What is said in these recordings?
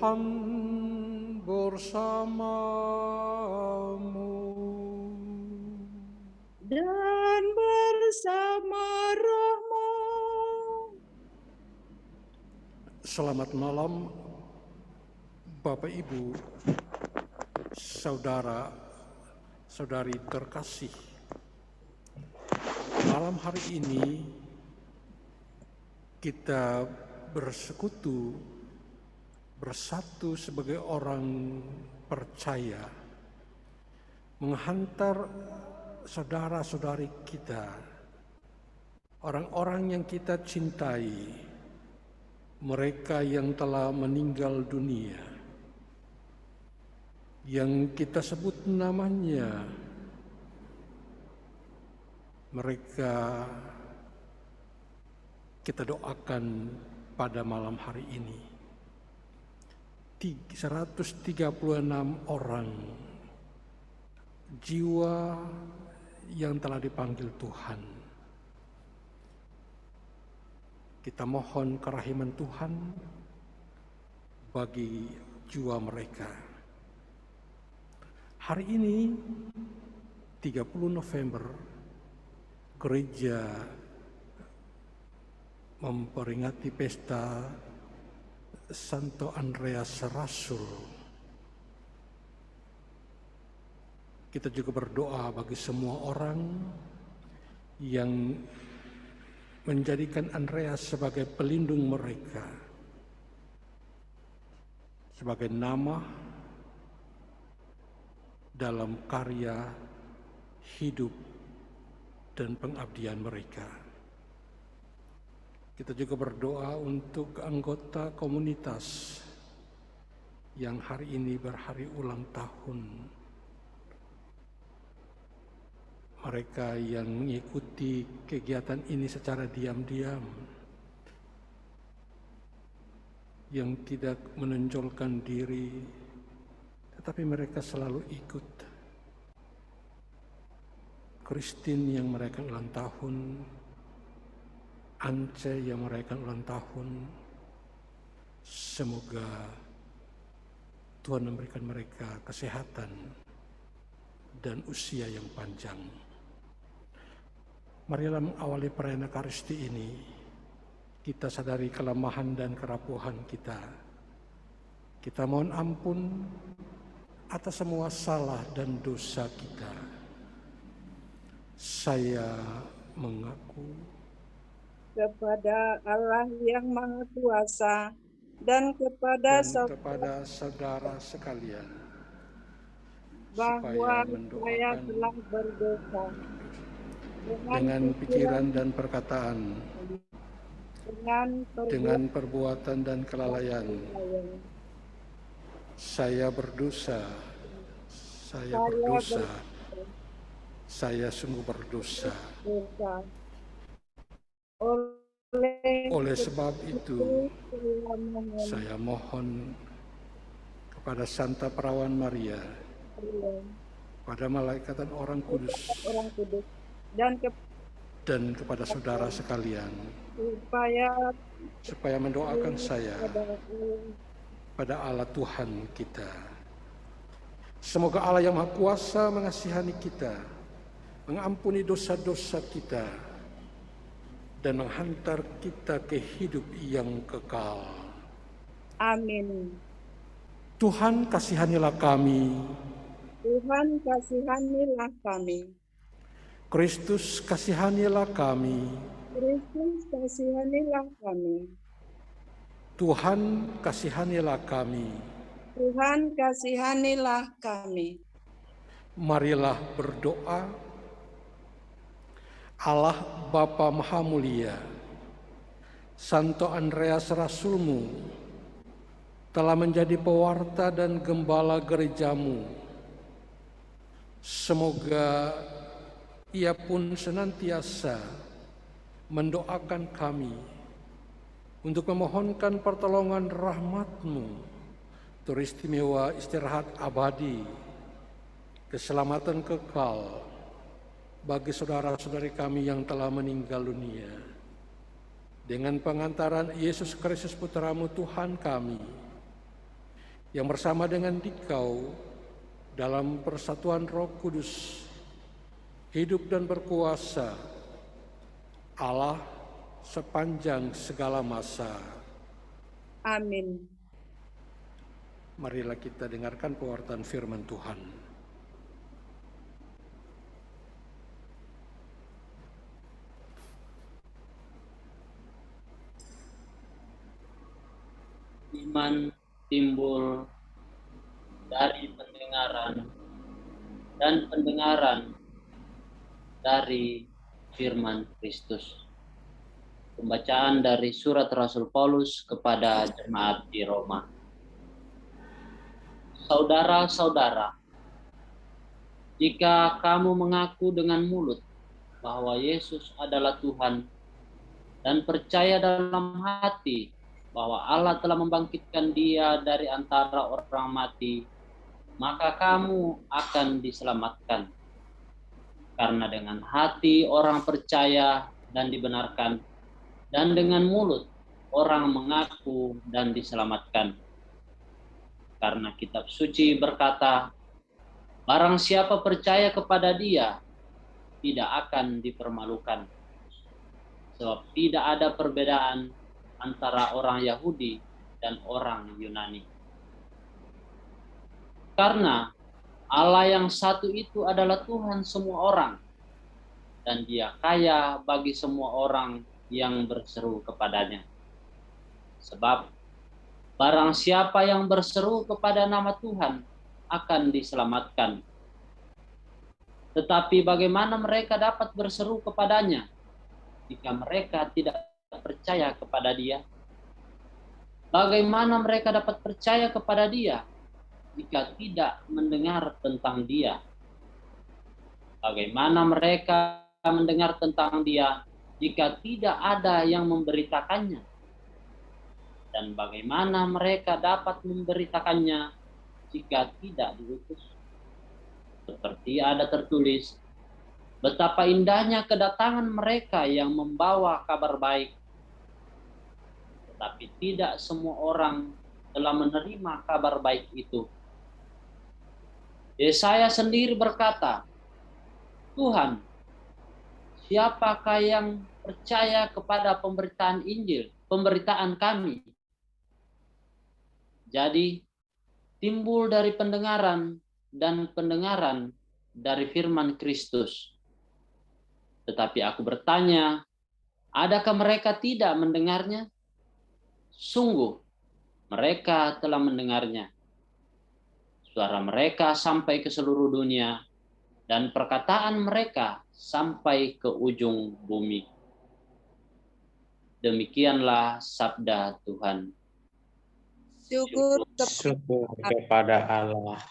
Tuhan bersamamu. Dan bersama rohmu. Selamat malam, Bapak Ibu, saudara, saudari terkasih. Malam hari ini kita bersekutu, bersatu sebagai orang percaya, menghantar saudara-saudari kita, orang-orang yang kita cintai, mereka yang telah meninggal dunia, yang kita sebut namanya, mereka kita doakan pada malam hari ini. 136 orang jiwa yang telah dipanggil Tuhan. Kita mohon kerahiman Tuhan bagi jiwa mereka. Hari ini 30 November gereja memperingati pesta Santo Andreas Rasul. Kita juga berdoa bagi semua orang yang menjadikan Andreas sebagai pelindung mereka, sebagai nama dalam karya hidup dan pengabdian mereka. Kita juga berdoa untuk anggota komunitas yang hari ini berhari ulang tahun. Mereka yang mengikuti kegiatan ini secara diam-diam, yang tidak menonjolkan diri, tetapi mereka selalu ikut. Christine yang merayakan ulang tahun, Ance yang merayakan ulang tahun, semoga Tuhan memberikan mereka kesehatan dan usia yang panjang. Marilah mengawali perayaan Ekaristi ini, kita sadari kelemahan dan kerapuhan kita. Kita mohon ampun atas semua salah dan dosa kita. Saya mengaku Kepada Allah yang Maha Kuasa dan kepada saudara sekalian, bahwa supaya saya mendoakan telah berdosa dengan pikiran dan perkataan, dengan perbuatan dan kelalaian. Saya berdosa, saya sungguh berdosa. Oleh sebab itu, saya mohon kepada Santa Perawan Maria, pada malaikat dan orang kudus, dan kepada saudara sekalian, supaya mendoakan saya pada Allah Tuhan kita. Semoga Allah yang Maha Kuasa mengasihani kita, mengampuni dosa-dosa kita, dan menghantar kita ke hidup yang kekal. Amin. Tuhan kasihanilah kami. Tuhan kasihanilah kami. Kristus kasihanilah kami. Kristus kasihanilah kami. Tuhan kasihanilah kami. Tuhan kasihanilah kami. Marilah berdoa. Allah Bapa Maha Mulia, Santo Andreas Rasulmu telah menjadi pewarta dan gembala gerejamu. Semoga ia pun senantiasa mendoakan kami untuk memohonkan pertolongan rahmat-Mu, teristimewa istirahat abadi, keselamatan kekal bagi saudara-saudari kami yang telah meninggal dunia. Dengan pengantaran Yesus Kristus Putra-Mu Tuhan kami, yang bersama dengan Dikau dalam persatuan Roh Kudus, hidup dan berkuasa, Allah sepanjang segala masa. Amin. Marilah kita dengarkan pewartaan firman Tuhan. Iman timbul dari pendengaran dan pendengaran dari firman Kristus. Pembacaan dari surat Rasul Paulus kepada jemaat di Roma. Saudara-saudara, jika kamu mengaku dengan mulut bahwa Yesus adalah Tuhan dan percaya dalam hati bahwa Allah telah membangkitkan Dia dari antara orang mati, maka kamu akan diselamatkan. Karena dengan hati orang percaya dan dibenarkan, dan dengan mulut orang mengaku dan diselamatkan. Karena kitab suci berkata, barang siapa percaya kepada Dia, tidak akan dipermalukan. Sebab tidak ada perbedaan antara orang Yahudi dan orang Yunani. Karena Allah yang satu itu adalah Tuhan semua orang, dan Dia kaya bagi semua orang yang berseru kepadanya. Sebab barang siapa yang berseru kepada nama Tuhan akan diselamatkan. Tetapi bagaimana mereka dapat berseru kepadanya jika mereka tidak percaya kepada Dia? Bagaimana mereka dapat percaya kepada Dia jika tidak mendengar tentang Dia? Bagaimana mereka mendengar tentang Dia jika tidak ada yang memberitakannya? Dan bagaimana mereka dapat memberitakannya jika tidak diutus? Seperti ada tertulis, betapa indahnya kedatangan mereka yang membawa kabar baik. Tetapi tidak semua orang telah menerima kabar baik itu. Yesaya sendiri berkata, Tuhan, siapakah yang percaya kepada pemberitaan Injil, pemberitaan kami? Jadi, timbul dari pendengaran dan pendengaran dari firman Kristus. Tetapi aku bertanya, adakah mereka tidak mendengarnya? Sungguh, mereka telah mendengarnya. Suara mereka sampai ke seluruh dunia, dan perkataan mereka sampai ke ujung bumi. Demikianlah sabda Tuhan. Syukur kepada Allah.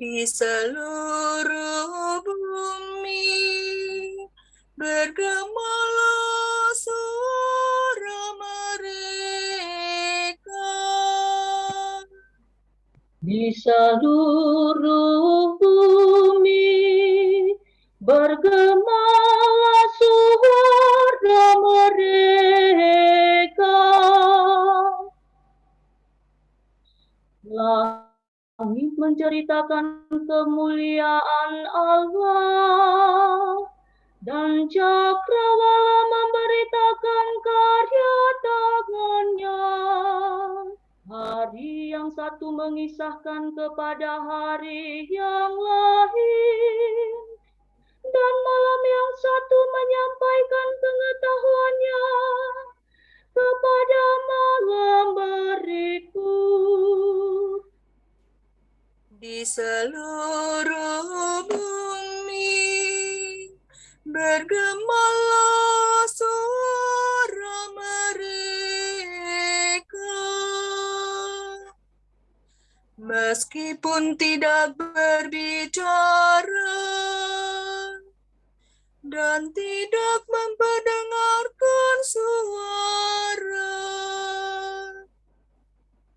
di seluruh bumi bergemalah suara mereka. Di seluruh bumi bergemalah suara mereka. Langit menceritakan kemuliaan Allah, dan cakrawala memberitakan karya tangannya. Hari yang satu mengisahkan kepada hari yang lain, dan malam yang satu menyampaikan pengetahuannya kepada malam berikut. Di seluruh bumi bergemalah suara mereka. Meskipun tidak berbicara dan tidak memperdengarkan suara,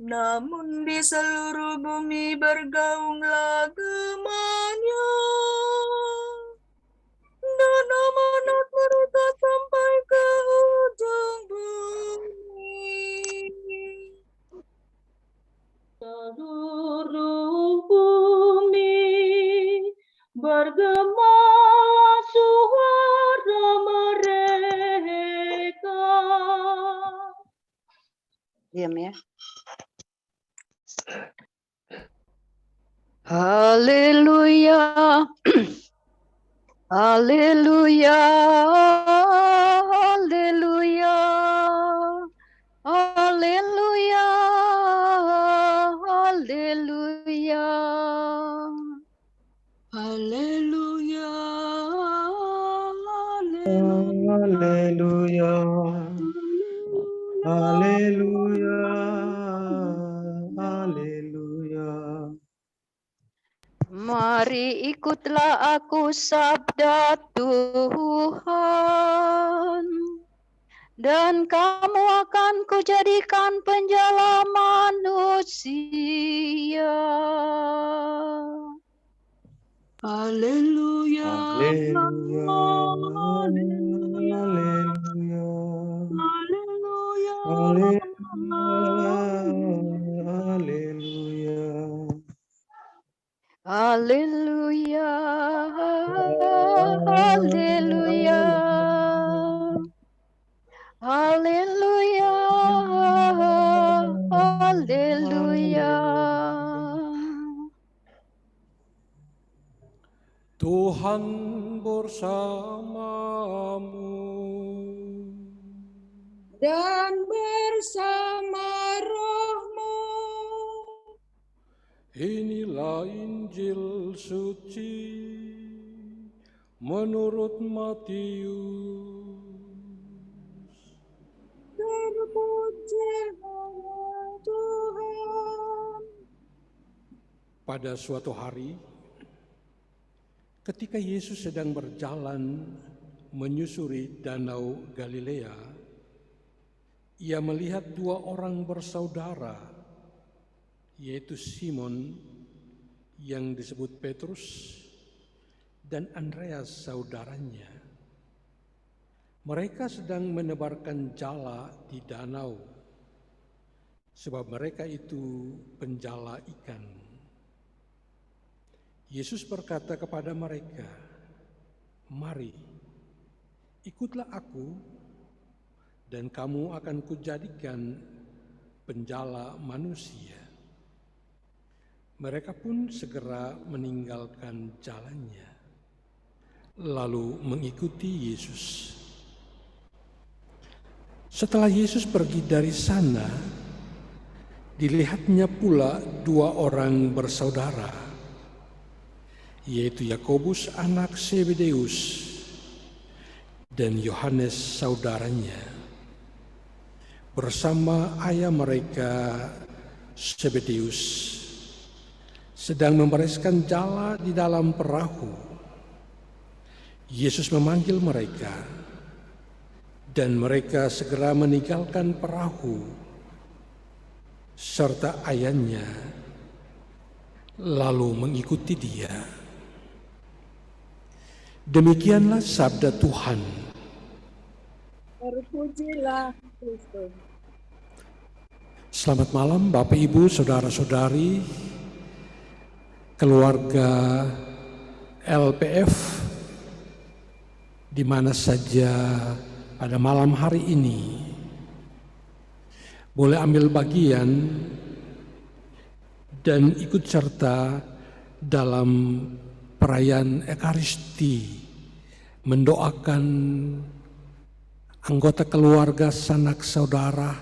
namun di seluruh bumi bergaunglah gemanya, dan amanat mereka sampai ke ujung bumi. Seluruh bumi bergemalah suara mereka. Diam ya. Haleluya. Haleluya. Haleluya. Haleluya. Haleluya. Haleluya. Haleluya. Haleluya. Haleluya. Mari ikutlah aku sabda Tuhan, dan kamu akan kujadikan penjala manusia. Haleluya. Haleluya. Haleluya. Haleluya. Haleluya. Haleluya. Haleluya. Haleluya. Haleluya. Haleluya. Tuhan bersamamu dan bersama rohmu. Inilah Injil suci menurut Matius. Terpujilah Tuhan. Pada suatu hari, ketika Yesus sedang berjalan menyusuri Danau Galilea, ia melihat dua orang bersaudara, yaitu Simon yang disebut Petrus dan Andreas saudaranya. Mereka sedang menebarkan jala di danau, sebab mereka itu penjala ikan. Yesus berkata kepada mereka, "Mari, ikutlah aku, dan kamu akan kujadikan penjala manusia." Mereka pun segera meninggalkan jalannya, lalu mengikuti Yesus. Setelah Yesus pergi dari sana, dilihatnya pula dua orang bersaudara, yaitu Yakobus anak Zebedeus dan Yohanes saudaranya, bersama ayah mereka Zebedeus, sedang membereskan jala di dalam perahu. Yesus memanggil mereka, dan mereka segera meninggalkan perahu serta ayahnya, lalu mengikuti dia. Demikianlah sabda Tuhan. Terpujilah Kristus. Selamat malam Bapak Ibu, Saudara-saudari, keluarga LPF, di mana saja pada malam hari ini boleh ambil bagian dan ikut serta dalam perayaan Ekaristi, mendoakan anggota keluarga sanak saudara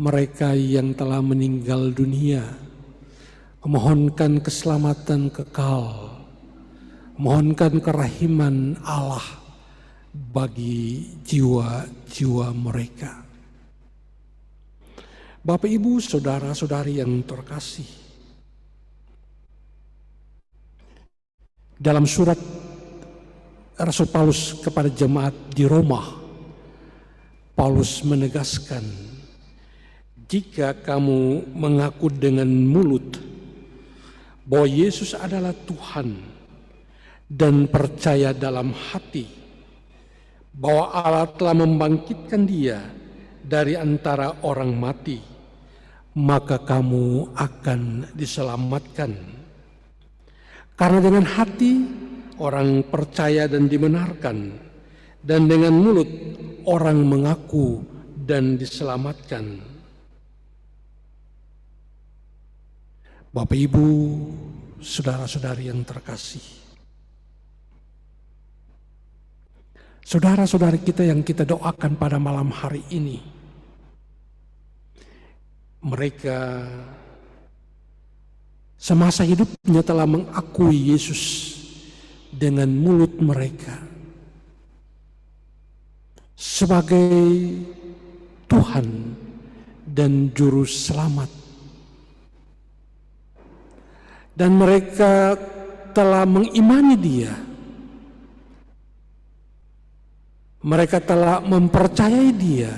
mereka yang telah meninggal dunia, memohonkan keselamatan kekal, mohonkan kerahiman Allah bagi jiwa-jiwa mereka. Bapak, Ibu, Saudara-saudari yang terkasih, dalam surat Rasul Paulus kepada jemaat di Roma, Paulus menegaskan, jika kamu mengaku dengan mulut bahwa Yesus adalah Tuhan dan percaya dalam hati bahwa Allah telah membangkitkan dia dari antara orang mati, maka kamu akan diselamatkan. Karena dengan hati orang percaya dan dibenarkan, dan dengan mulut orang mengaku dan diselamatkan. Bapak, Ibu, saudara-saudari yang terkasih, saudara-saudari kita yang kita doakan pada malam hari ini, mereka semasa hidupnya telah mengakui Yesus dengan mulut mereka sebagai Tuhan dan Juru Selamat. Dan mereka telah mengimani Dia. Mereka telah mempercayai Dia.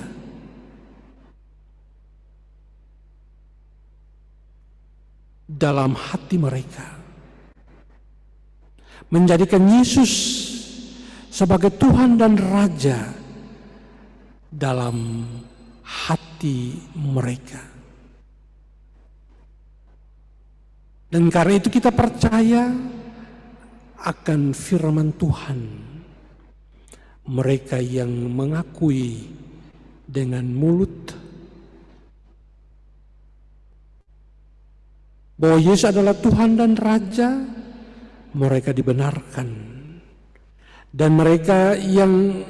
Dalam hati mereka, menjadikan Yesus sebagai Tuhan dan Raja dalam hati mereka. Dan karena itu kita percaya akan firman Tuhan. Mereka yang mengakui dengan mulut bahwa Yesus adalah Tuhan dan Raja, mereka dibenarkan. Dan mereka yang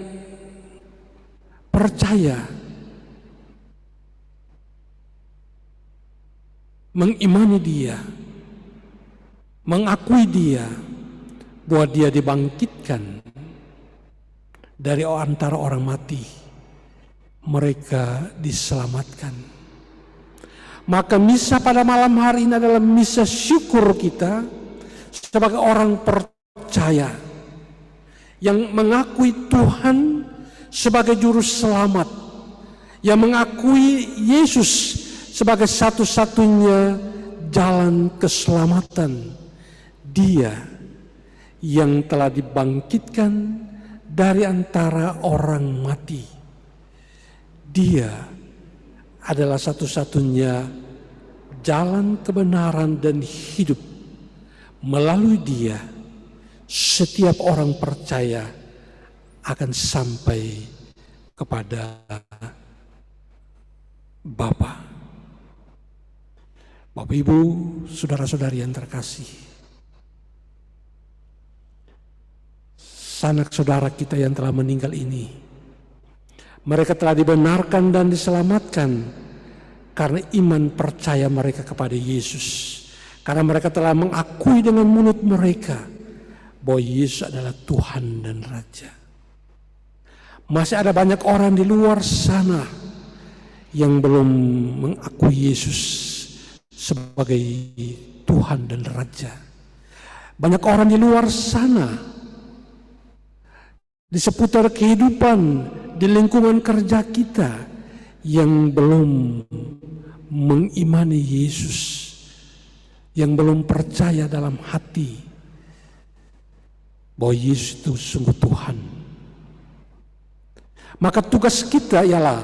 percaya, mengimani Dia, mengakui Dia, bahwa Dia dibangkitkan dari antara orang mati, mereka diselamatkan. Maka misa pada malam hari ini adalah misa syukur kita sebagai orang percaya yang mengakui Tuhan sebagai Juru Selamat, yang mengakui Yesus sebagai satu-satunya jalan keselamatan. Dia yang telah dibangkitkan dari antara orang mati. Dia adalah satu-satunya jalan kebenaran dan hidup. Melalui Dia, setiap orang percaya akan sampai kepada Bapa. Bapak, Ibu, saudara-saudari yang terkasih, sanak saudara kita yang telah meninggal ini, mereka telah dibenarkan dan diselamatkan karena iman percaya mereka kepada Yesus. Karena mereka telah mengakui dengan mulut mereka bahwa Yesus adalah Tuhan dan Raja. Masih ada banyak orang di luar sana yang belum mengakui Yesus sebagai Tuhan dan Raja. Banyak orang di luar sana, di seputar kehidupan, di lingkungan kerja kita, yang belum mengimani Yesus, yang belum percaya dalam hati bahwa Yesus itu sungguh Tuhan. Maka tugas kita ialah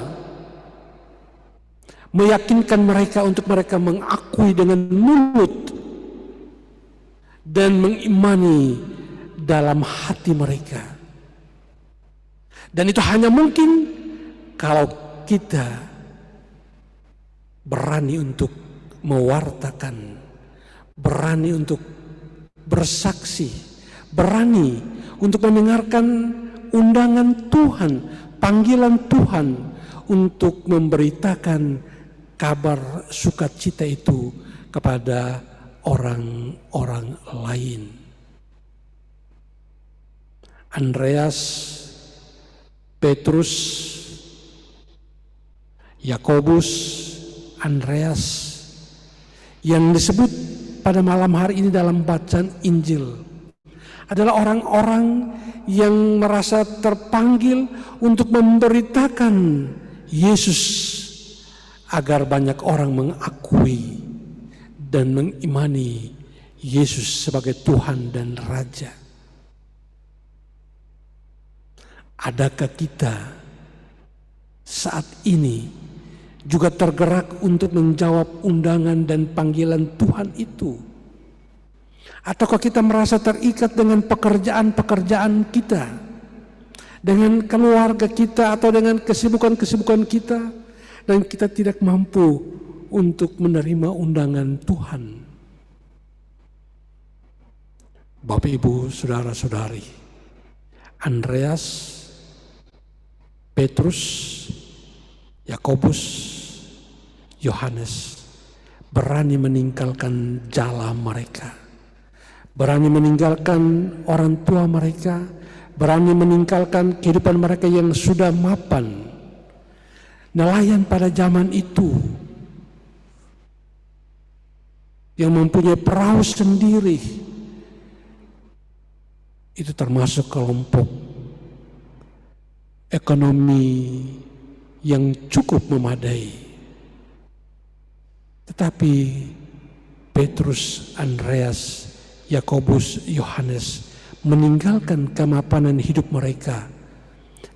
meyakinkan mereka untuk mereka mengakui dengan mulut dan mengimani dalam hati mereka. Dan itu hanya mungkin kalau kita berani untuk mewartakan, berani untuk bersaksi, berani untuk mendengarkan undangan Tuhan, panggilan Tuhan untuk memberitakan kabar sukacita itu kepada orang-orang lain. Andreas, Petrus, Yakobus, Andreas yang disebut pada malam hari ini dalam bacaan Injil adalah orang-orang yang merasa terpanggil untuk memberitakan Yesus agar banyak orang mengakui dan mengimani Yesus sebagai Tuhan dan Raja. Adakah kita saat ini juga tergerak untuk menjawab undangan dan panggilan Tuhan itu? Ataukah kita merasa terikat dengan pekerjaan-pekerjaan kita, dengan keluarga kita, atau dengan kesibukan-kesibukan kita, dan kita tidak mampu untuk menerima undangan Tuhan? Bapak, Ibu, Saudara-saudari, Andreas, Petrus, Yakobus, Yohanes berani meninggalkan jala mereka, berani meninggalkan orang tua mereka, berani meninggalkan kehidupan mereka yang sudah mapan. Nelayan pada zaman itu yang mempunyai perahu sendiri, itu termasuk kelompok ekonomi yang cukup memadai. Tetapi Petrus, Andreas, Yakobus, Yohanes meninggalkan kemapanan hidup mereka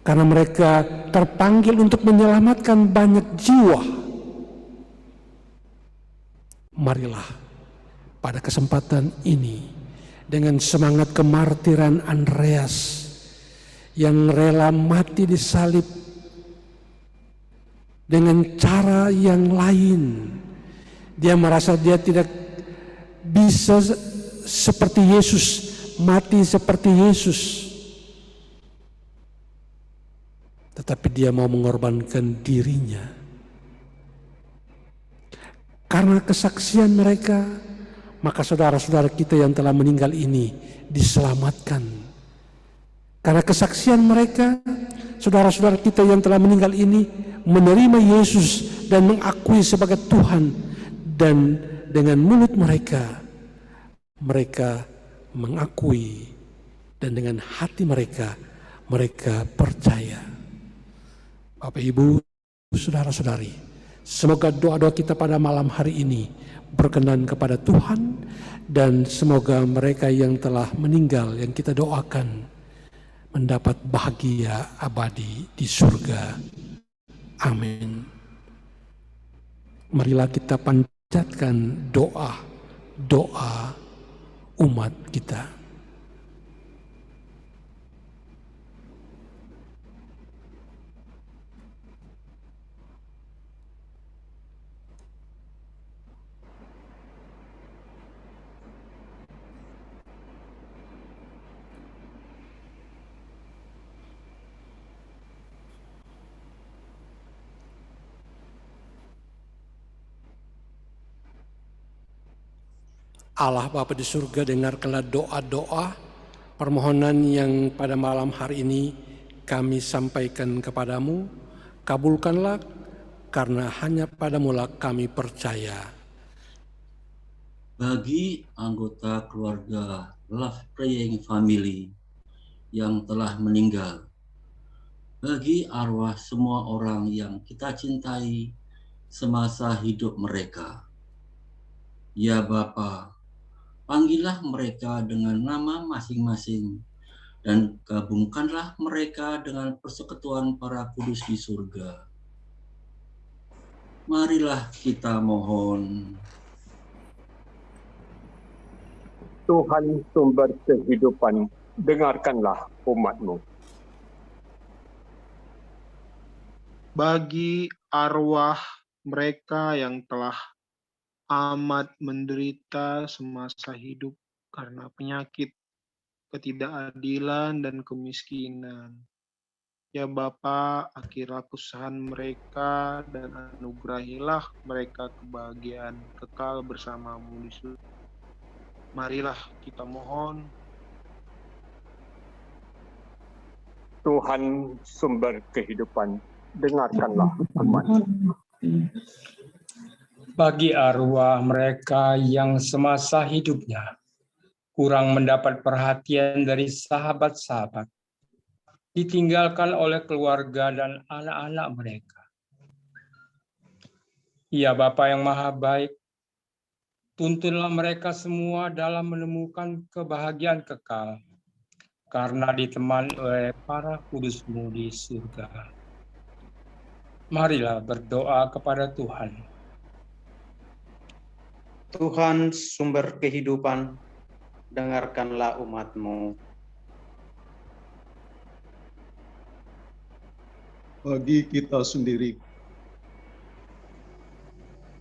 karena mereka terpanggil untuk menyelamatkan banyak jiwa. Marilah pada kesempatan ini, dengan semangat kemartiran Andreas yang rela mati disalib dengan cara yang lain, dia merasa dia tidak bisa seperti Yesus, mati seperti Yesus, tetapi dia mau mengorbankan dirinya. Karena kesaksian mereka, maka saudara-saudara kita yang telah meninggal ini diselamatkan. Karena kesaksian mereka, saudara-saudara kita yang telah meninggal ini menerima Yesus dan mengakui sebagai Tuhan, dan dengan mulut mereka, mereka mengakui, dan dengan hati mereka, mereka percaya. Bapak, Ibu, saudara-saudari, semoga doa-doa kita pada malam hari ini berkenan kepada Tuhan, dan semoga mereka yang telah meninggal yang kita doakan mendapat bahagia abadi di surga. Amin. Marilah kita panjatkan doa umat kita. Allah Bapa di surga, dengarkanlah doa-doa permohonan yang pada malam hari ini kami sampaikan kepadamu. Kabulkanlah, karena hanya padamulah kami percaya. Bagi anggota keluarga Love Praying Family yang telah meninggal, bagi arwah semua orang yang kita cintai semasa hidup mereka, ya Bapa, panggillah mereka dengan nama masing-masing, dan gabungkanlah mereka dengan persekutuan para kudus di surga. Marilah kita mohon. Tuhan sumber kehidupan, dengarkanlah umat-Mu. Bagi arwah mereka yang telah amat menderita semasa hidup karena penyakit, ketidakadilan, dan kemiskinan, ya Bapa, akhirlah kesusahan mereka dan anugerahilah mereka kebahagiaan kekal bersama-Mu di surga. Marilah kita mohon. Tuhan sumber kehidupan, dengarkanlah umat-Mu. Bagi arwah mereka yang semasa hidupnya kurang mendapat perhatian dari sahabat-sahabat, ditinggalkan oleh keluarga dan anak-anak mereka. Ya Bapa yang Maha Baik, tuntunlah mereka semua dalam menemukan kebahagiaan kekal, karena ditemani oleh para kudus-Mu di surga. Marilah berdoa kepada Tuhan. Tuhan sumber kehidupan, dengarkanlah umat-Mu. Bagi kita sendiri,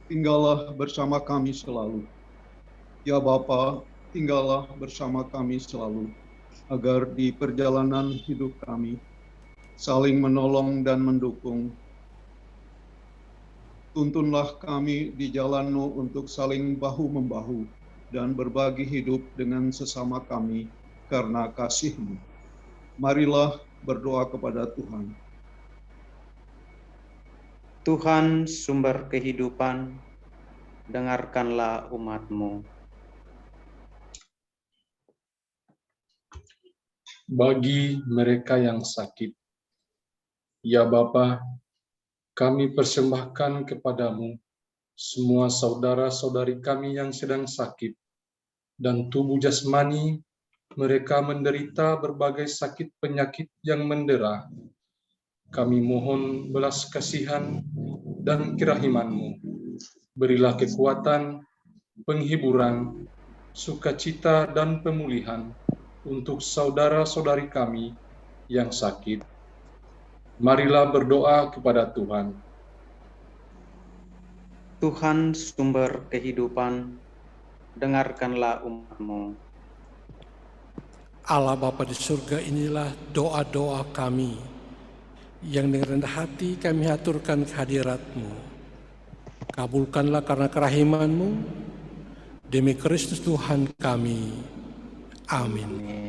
tinggallah bersama kami selalu. Ya Bapa, tinggallah bersama kami selalu, agar di perjalanan hidup kami saling menolong dan mendukung. Tuntunlah kami di jalan-Mu untuk saling bahu-membahu dan berbagi hidup dengan sesama kami karena kasih-Mu. Marilah berdoa kepada Tuhan. Tuhan sumber kehidupan, dengarkanlah umat-Mu. Bagi mereka yang sakit, ya Bapa, kami persembahkan kepadamu semua saudara-saudari kami yang sedang sakit, dan tubuh jasmani mereka menderita berbagai sakit penyakit yang mendera. Kami mohon belas kasihan dan kerahiman-Mu. Berilah kekuatan, penghiburan, sukacita, dan pemulihan untuk saudara-saudari kami yang sakit. Marilah berdoa kepada Tuhan. Tuhan sumber kehidupan, dengarkanlah umat-Mu. Allah Bapa di surga, inilah doa-doa kami yang dengan rendah hati kami aturkan kehadirat-Mu. Kabulkanlah karena kerahiman-Mu, demi Kristus Tuhan kami. Amin. Amin.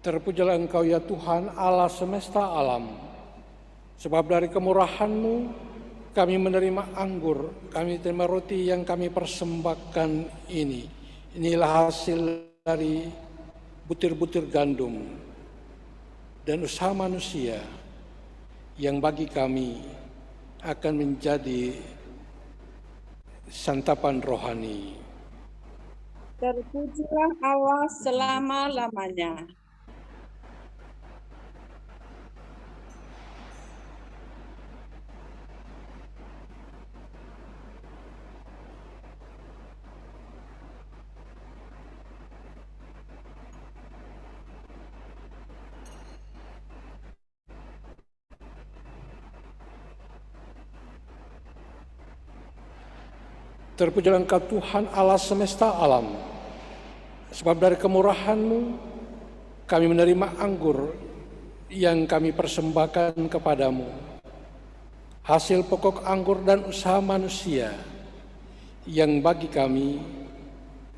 Terpujilah Engkau ya Tuhan Allah semesta alam, sebab dari kemurahan-Mu kami menerima anggur, kami terima roti yang kami persembahkan ini. Inilah hasil dari butir-butir gandum dan usaha manusia yang bagi kami akan menjadi santapan rohani. Terpujilah Allah selama-lamanya. Terpujilah Engkau Tuhan Allah semesta alam, sebab dari kemurahan-Mu kami menerima anggur yang kami persembahkan kepadamu, hasil pokok anggur dan usaha manusia yang bagi kami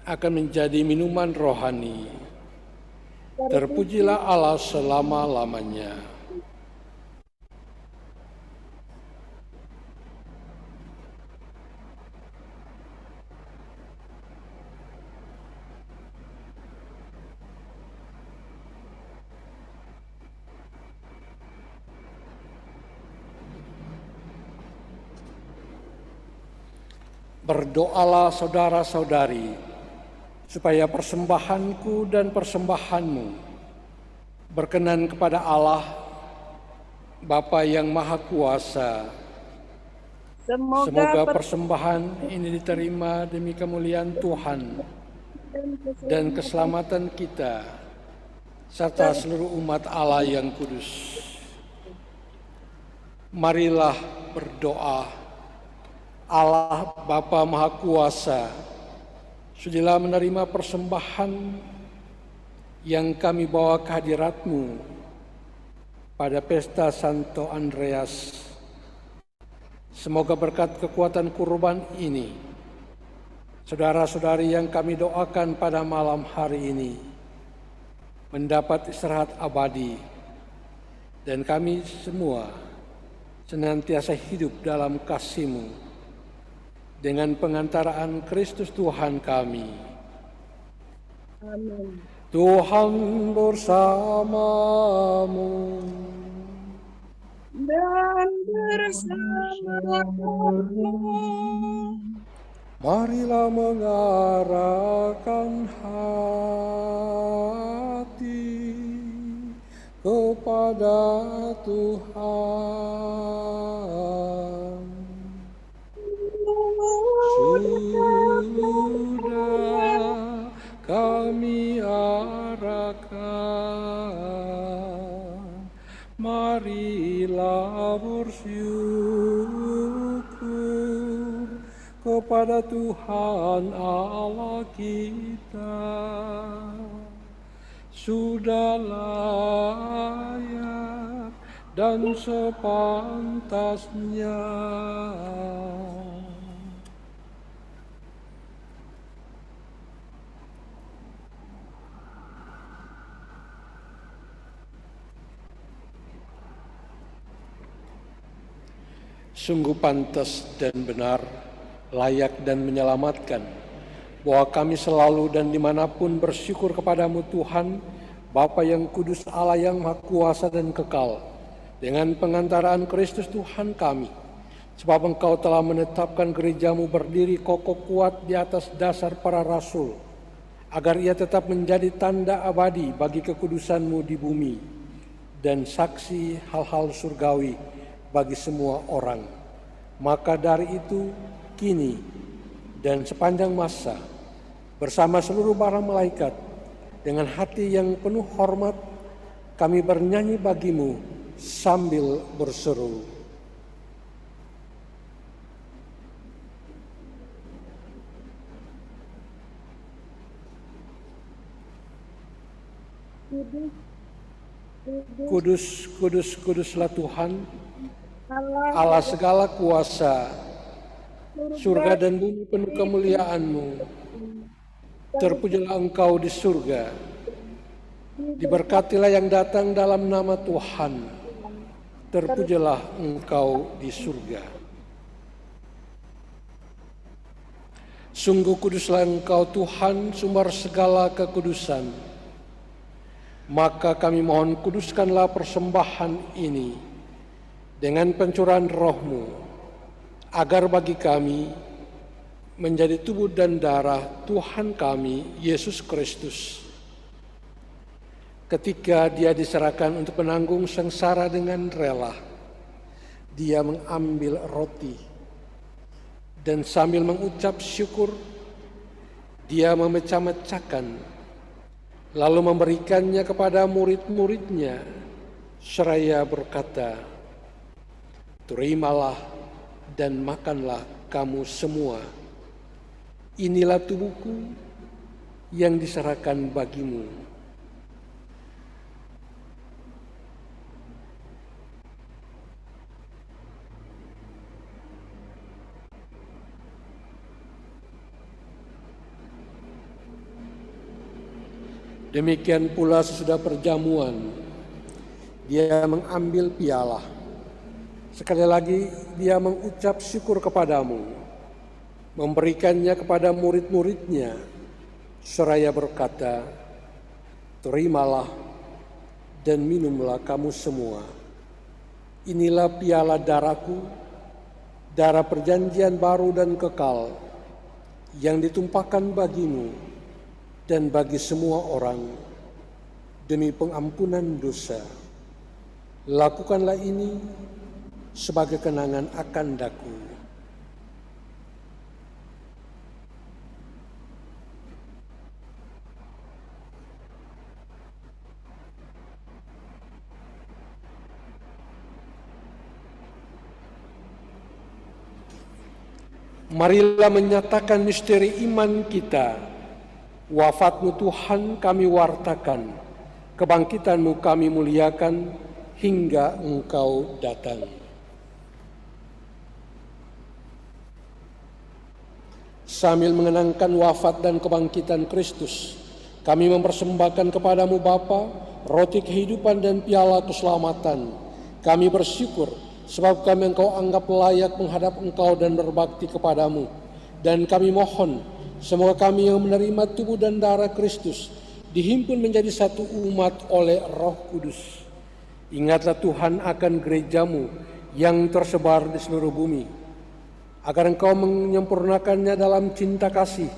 akan menjadi minuman rohani. Terpujilah Allah selama-lamanya. Berdoalah saudara-saudari, supaya persembahanku dan persembahanmu berkenan kepada Allah, Bapa yang Maha Kuasa. Semoga persembahan ini diterima demi kemuliaan Tuhan dan keselamatan kita, serta seluruh umat Allah yang kudus. Marilah berdoa. Allah Bapa Maha Kuasa, sudilah menerima persembahan yang kami bawa ke hadirat-Mu pada pesta Santo Andreas. Semoga berkat kekuatan kurban ini, saudara-saudari yang kami doakan pada malam hari ini mendapat istirahat abadi, dan kami semua senantiasa hidup dalam kasih-Mu dengan pengantaraan Kristus Tuhan kami. Amin. Tuhan bersamamu. Dan bersama-Mu. Marilah mengarahkan hati kepada Tuhan. Sudah kami arahkan, marilah bersyukur kepada Tuhan Allah kita. Sudah layak dan sepantasnya. Sungguh pantas dan benar, layak dan menyelamatkan, bahwa kami selalu dan dimanapun bersyukur kepadamu Tuhan, Bapa yang kudus, Allah yang maha kuasa dan kekal, dengan pengantaraan Kristus Tuhan kami, sebab Engkau telah menetapkan gerejamu berdiri kokoh kuat di atas dasar para rasul, agar ia tetap menjadi tanda abadi bagi kekudusanmu di bumi, dan saksi hal-hal surgawi bagi semua orang. Maka dari itu, kini dan sepanjang masa, bersama seluruh para malaikat, dengan hati yang penuh hormat, kami bernyanyi bagimu sambil berseru. Kudus, kudus, kuduslah Tuhan, Allah segala kuasa, surga dan bumi penuh kemuliaan-Mu. Terpujilah Engkau di surga, diberkatilah yang datang dalam nama Tuhan, terpujilah Engkau di surga. Sungguh kuduslah Engkau Tuhan, sumber segala kekudusan. Maka kami mohon kuduskanlah persembahan ini dengan pencurahan roh-Mu, agar bagi kami menjadi tubuh dan darah Tuhan kami, Yesus Kristus. Ketika Dia diserahkan untuk menanggung sengsara dengan rela, Dia mengambil roti, dan sambil mengucap syukur, Dia memecah-mecahkan, lalu memberikannya kepada murid-muridnya, seraya berkata, "Terimalah dan makanlah kamu semua. Inilah tubuhku yang diserahkan bagimu." Demikian pula sesudah perjamuan, Dia mengambil piala. Sekali lagi Dia mengucap syukur kepadamu, memberikannya kepada murid-muridnya, seraya berkata, "Terimalah dan minumlah kamu semua. Inilah piala darahku, darah perjanjian baru dan kekal, yang ditumpahkan bagimu dan bagi semua orang demi pengampunan dosa. Lakukanlah ini sebagai kenangan akan daku." Marilah menyatakan misteri iman kita. Wafat-Mu Tuhan kami wartakan, kebangkitan-Mu kami muliakan hingga Engkau datang. Sambil mengenangkan wafat dan kebangkitan Kristus, kami mempersembahkan kepadamu Bapa, roti kehidupan dan piala keselamatan. Kami bersyukur sebab kami Engkau anggap layak menghadap Engkau dan berbakti kepadamu. Dan kami mohon, semoga kami yang menerima tubuh dan darah Kristus dihimpun menjadi satu umat oleh Roh Kudus. Ingatlah Tuhan akan gerejamu yang tersebar di seluruh bumi, agar Engkau menyempurnakannya dalam cinta kasih,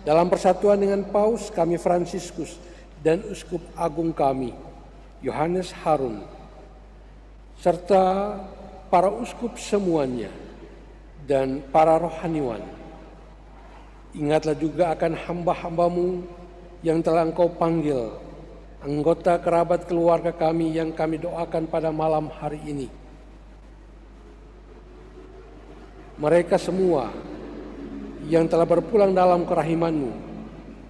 dalam persatuan dengan Paus kami Fransiskus dan Uskup Agung kami, Yohanes Harun, serta para uskup semuanya dan para rohaniwan. Ingatlah juga akan hamba-hambamu yang telah Engkau panggil, anggota kerabat keluarga kami yang kami doakan pada malam hari ini. Mereka semua yang telah berpulang dalam kerahiman-Mu,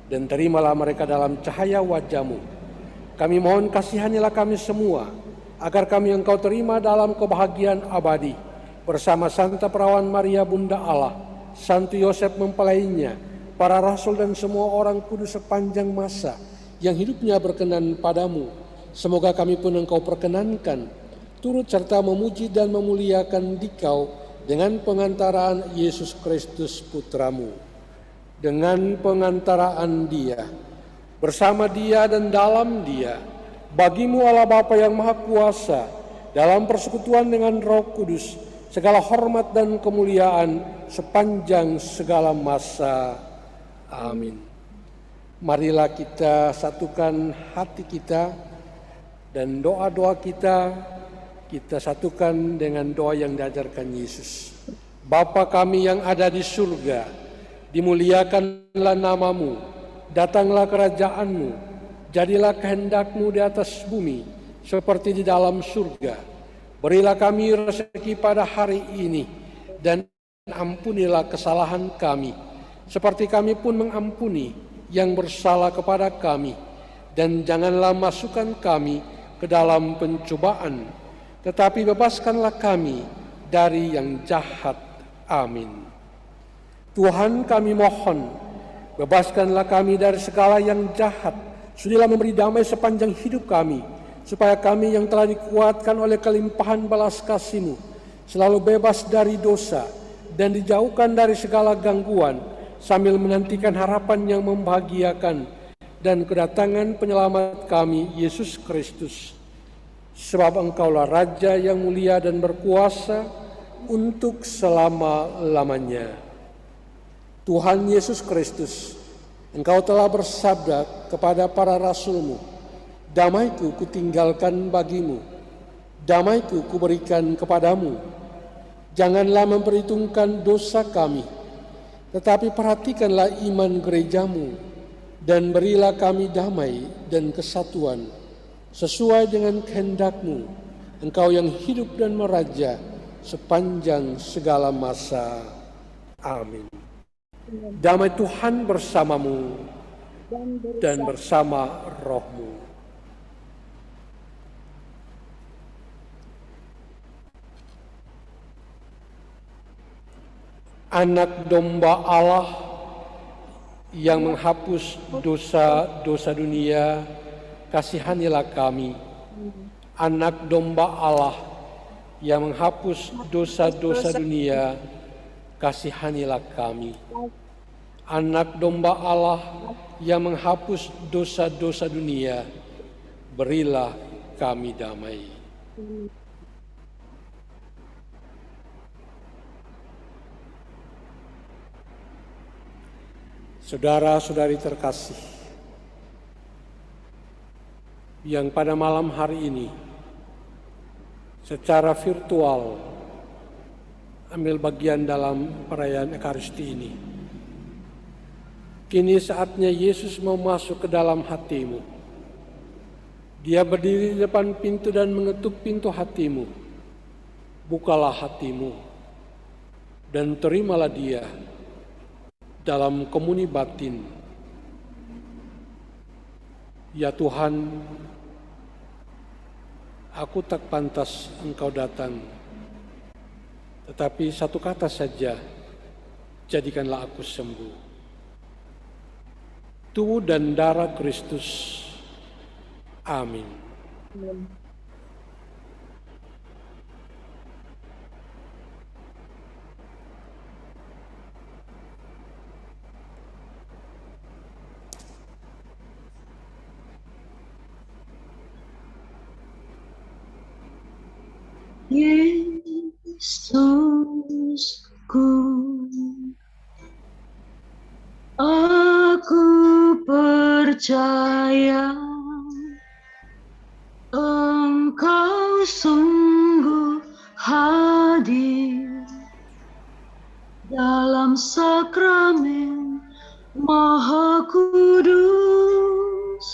dan terimalah mereka dalam cahaya wajah-Mu. Kami mohon kasihanilah kami semua, agar kami Engkau terima dalam kebahagiaan abadi, bersama Santa Perawan Maria Bunda Allah, Santo Yosef mempelainya, para rasul dan semua orang kudus sepanjang masa yang hidupnya berkenan padamu. Semoga kami pun Engkau perkenankan, turut serta memuji dan memuliakan Dikau, dengan pengantaraan Yesus Kristus Putramu, dengan pengantaraan Dia, bersama Dia dan dalam Dia, bagimu Allah Bapa yang Maha Kuasa, dalam persekutuan dengan Roh Kudus, segala hormat dan kemuliaan sepanjang segala masa. Amin. Marilah kita satukan hati kita dan doa-doa kita satukan dengan doa yang diajarkan Yesus. Bapa kami yang ada di surga, dimuliakanlah namamu, datanglah kerajaanmu, jadilah kehendak-Mu di atas bumi, seperti di dalam surga. Berilah kami rezeki pada hari ini, dan ampunilah kesalahan kami, seperti kami pun mengampuni yang bersalah kepada kami. Dan janganlah masukkan kami ke dalam pencobaan, tetapi bebaskanlah kami dari yang jahat. Amin. Tuhan kami mohon, bebaskanlah kami dari segala yang jahat. Sudilah memberi damai sepanjang hidup kami, supaya kami yang telah dikuatkan oleh kelimpahan balas kasih-Mu, selalu bebas dari dosa dan dijauhkan dari segala gangguan, sambil menantikan harapan yang membahagiakan dan kedatangan penyelamat kami, Yesus Kristus. Sebab Engkaulah Raja yang mulia dan berkuasa untuk selama-lamanya. Tuhan Yesus Kristus, Engkau telah bersabda kepada para rasul-Mu, damai-Ku kutinggalkan bagimu, damai-Ku kuberikan kepadamu. Janganlah memperhitungkan dosa kami, tetapi perhatikanlah iman gereja-Mu, dan berilah kami damai dan kesatuan, sesuai dengan kehendak-Mu, Engkau yang hidup dan meraja sepanjang segala masa. Amin. Damai Tuhan bersamamu dan bersama roh-Mu. Anak domba Allah yang menghapus dosa-dosa dunia, kasihanilah kami. Anak domba Allah yang menghapus dosa-dosa dunia, kasihanilah kami. Anak domba Allah yang menghapus dosa-dosa dunia, berilah kami damai. Saudara-saudari terkasih, yang pada malam hari ini secara virtual ambil bagian dalam perayaan Ekaristi ini. Kini saatnya Yesus mau masuk ke dalam hatimu. Dia berdiri di depan pintu dan mengetuk pintu hatimu. Bukalah hatimu dan terimalah Dia dalam komuni batin. Ya Tuhan, aku tak pantas Engkau datang, tetapi satu kata saja, jadikanlah aku sembuh. tubuh dan darah Kristus. Amin. Yesusku, aku percaya Engkau sungguh hadir dalam sakramen Maha Kudus.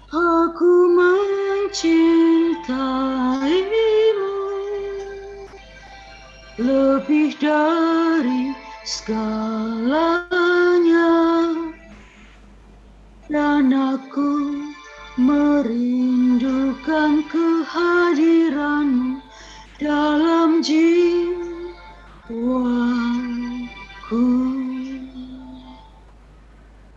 Aku mencintaimu lebih dari segalanya, dan aku merindukan kehadiranmu dalam jiwaku.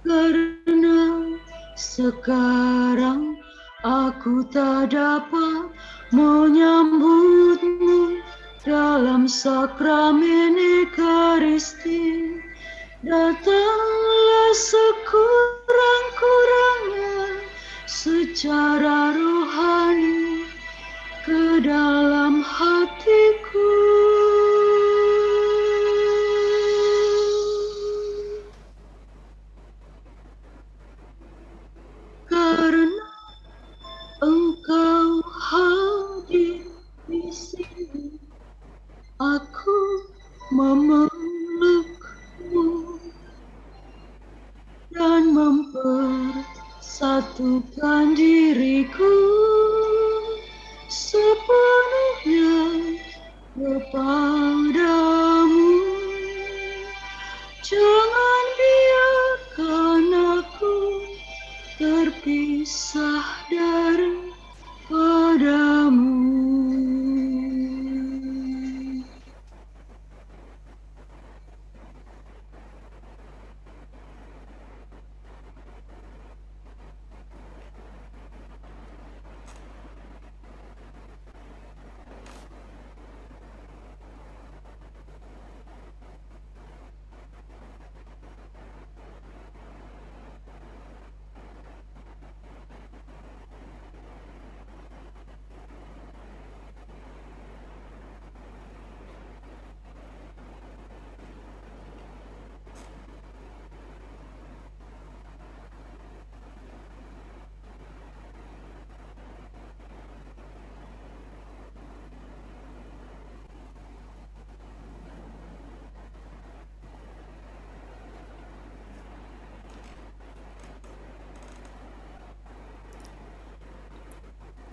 Karena sekarang aku tak dapat menyambutmu dalam sakramen Ekaristi. Datanglah sekurang-kurangnya secara rohani ke dalam hatiku. Karena Engkau hadir di sini, aku memelukmu dan mempersatukan diriku sepenuhnya kepadamu. Jangan biarkan aku terpisah daripadamu.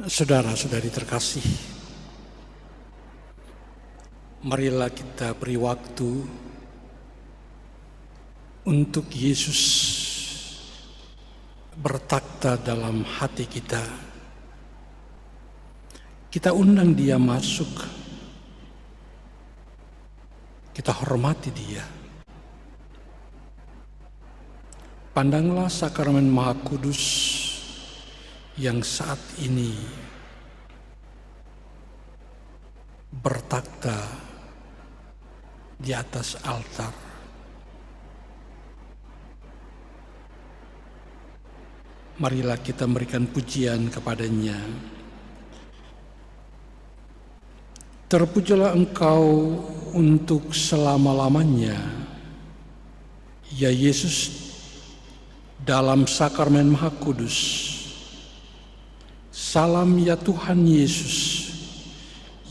Saudara-saudari terkasih, marilah kita beri waktu untuk Yesus bertakhta dalam hati kita. Kita undang Dia masuk, kita hormati Dia. Pandanglah sakramen Maha Kudus yang saat ini bertakhta di atas altar. Marilah kita memberikan pujian kepadanya. Terpujilah Engkau untuk selama-lamanya, ya Yesus, dalam sakramen Maha Kudus. Salam ya Tuhan Yesus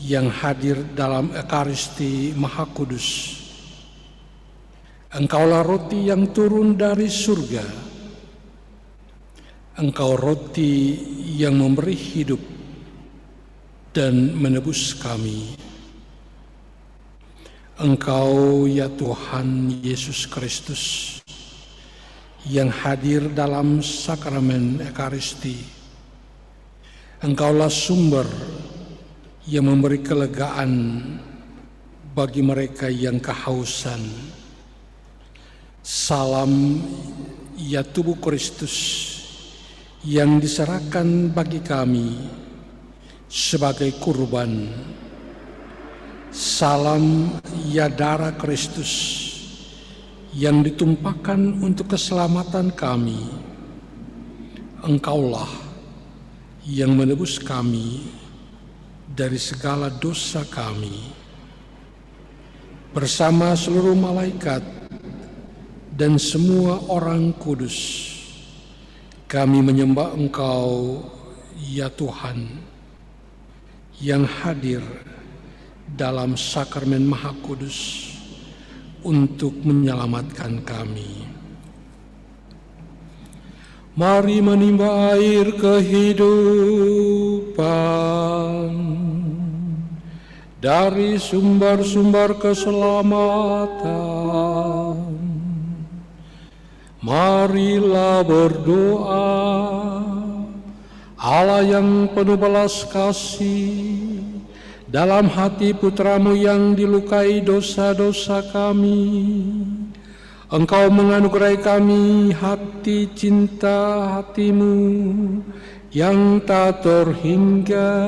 yang hadir dalam Ekaristi Maha Kudus. Engkaulah roti yang turun dari surga. Engkau roti yang memberi hidup dan menebus kami. Engkau ya Tuhan Yesus Kristus yang hadir dalam sakramen Ekaristi. Engkaulah sumber yang memberi kelegaan bagi mereka yang kehausan. Salam ya tubuh Kristus yang diserahkan bagi kami sebagai kurban. Salam ya darah Kristus yang ditumpahkan untuk keselamatan kami. Engkaulah yang menebus kami dari segala dosa kami. Bersama seluruh malaikat dan semua orang kudus, kami menyembah Engkau, ya Tuhan, yang hadir dalam sakramen Maha Kudus untuk menyelamatkan kami. Mari menimba air kehidupan dari sumber-sumber keselamatan. Marilah berdoa, Allah yang penuh belas kasih, dalam hati putramu yang dilukai dosa-dosa kami, Engkau menganugerahi kami hati cinta hatimu yang tak terhingga.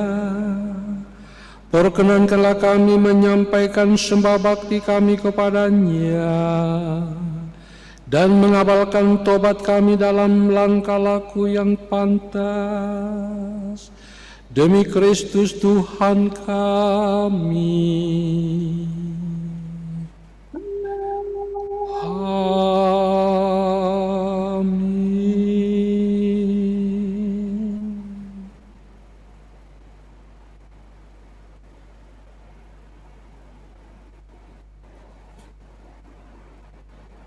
Perkenankanlah kami menyampaikan sembah bakti kami kepadanya dan mengabalkan tobat kami dalam langkah laku yang pantas. Demi Kristus Tuhan kami. Amin.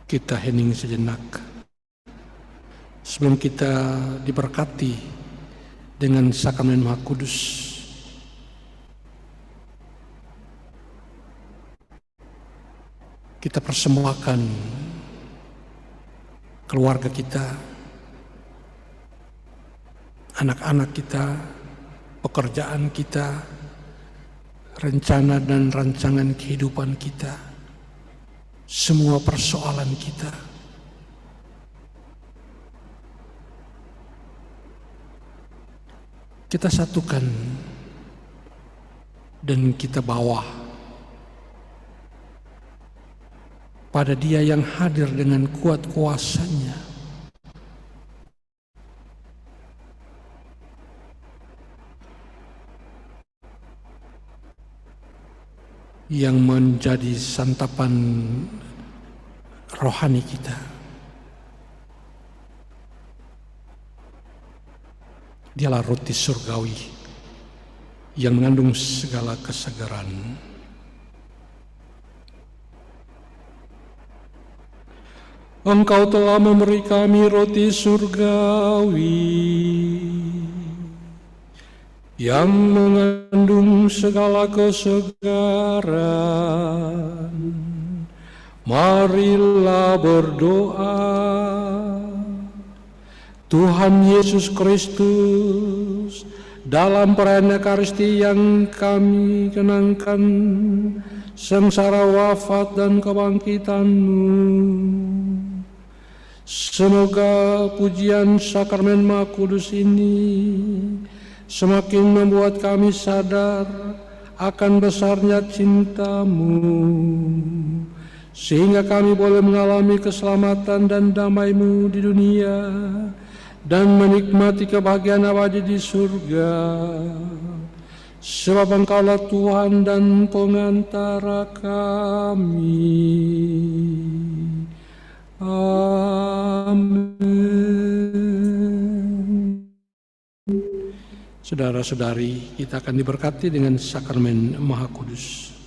Kita hening sejenak sebelum kita diberkati dengan sakramen Maha Kudus. Kita persembahkan keluarga kita, anak-anak kita, pekerjaan kita, rencana dan rancangan kehidupan kita, semua persoalan kita. Kita satukan dan kita bawa pada Dia yang hadir dengan kuat kuasanya, yang menjadi santapan rohani kita. Dialah roti surgawi yang mengandung segala kesegaran. Engkau telah memberi kami roti surgawi yang mengandung segala kesegaran. Marilah berdoa. Tuhan Yesus Kristus, dalam perayaan Ekaristi yang kami kenangkan sengsara wafat dan kebangkitan-Mu, semoga pujian sakramen Maha Kudus ini semakin membuat kami sadar akan besarnya cinta-Mu, sehingga kami boleh mengalami keselamatan dan damai-Mu di dunia dan menikmati kebahagiaan abadi di surga. Sebab Engkaulah Tuhan dan pengantara kami. Amin. Saudara-saudari, kita akan diberkati dengan sakramen Maha Kudus.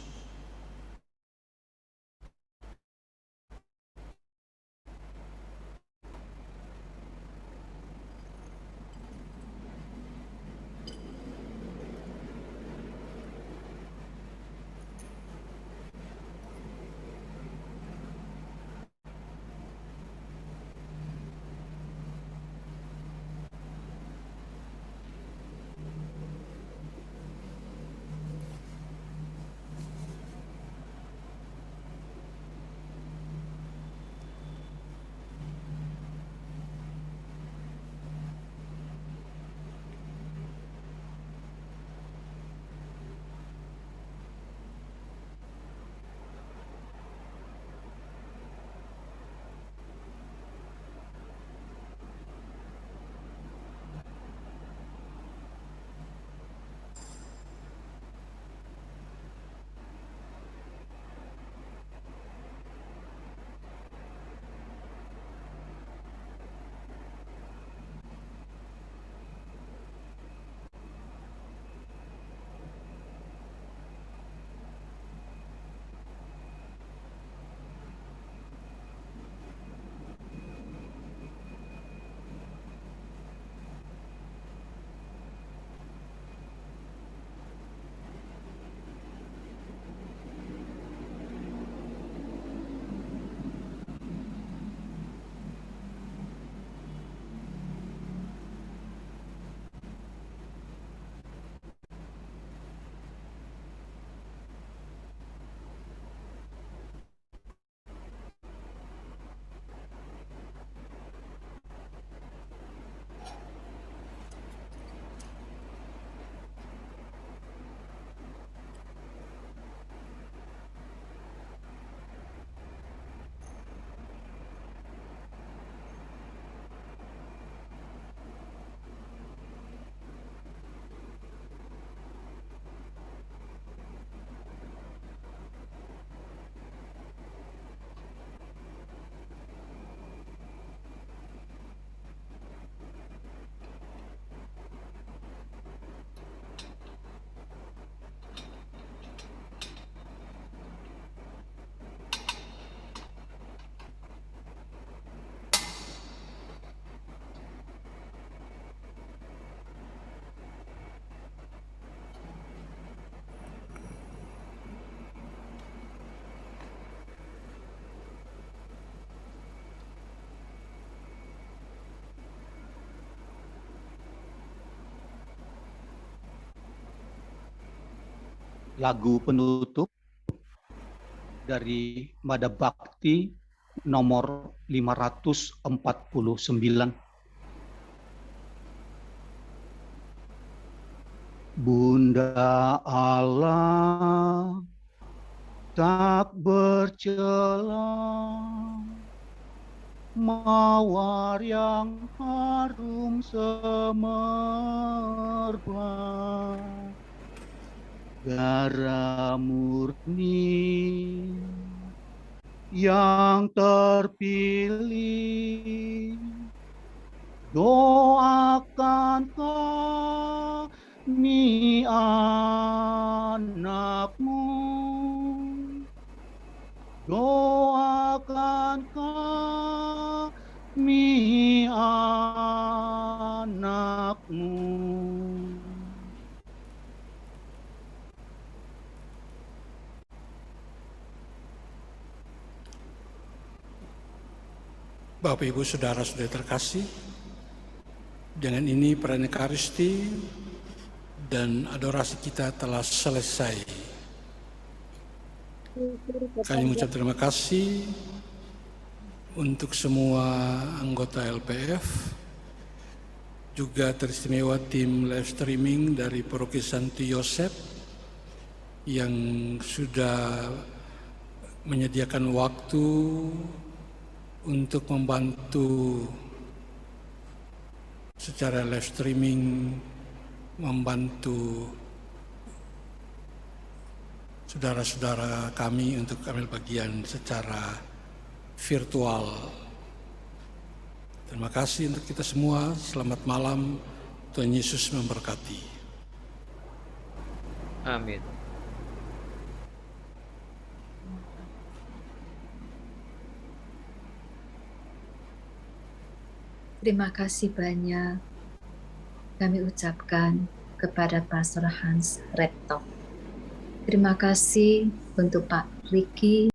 lagu penutup dari Mada Bakti nomor 549. Bunda Allah tak bercela, mawar yang harum semerbak, garam murni yang terpilih, doakan kami anakmu, doakan kami anakmu. Bapak Ibu Saudara-saudara terkasih, dengan ini perayaan Ekaristi dan adorasi kita telah selesai. Kami mengucap terima kasih untuk semua anggota LPF, juga teristimewa tim live streaming dari Paroki Santo Yosef yang sudah menyediakan waktu untuk membantu secara live streaming, membantu saudara-saudara kami untuk ambil bagian secara virtual. Terima kasih untuk kita semua. Selamat malam. Tuhan Yesus memberkati. Amin. Terima kasih banyak kami ucapkan kepada Pastor Hans Reptop. Terima kasih untuk Pak Riki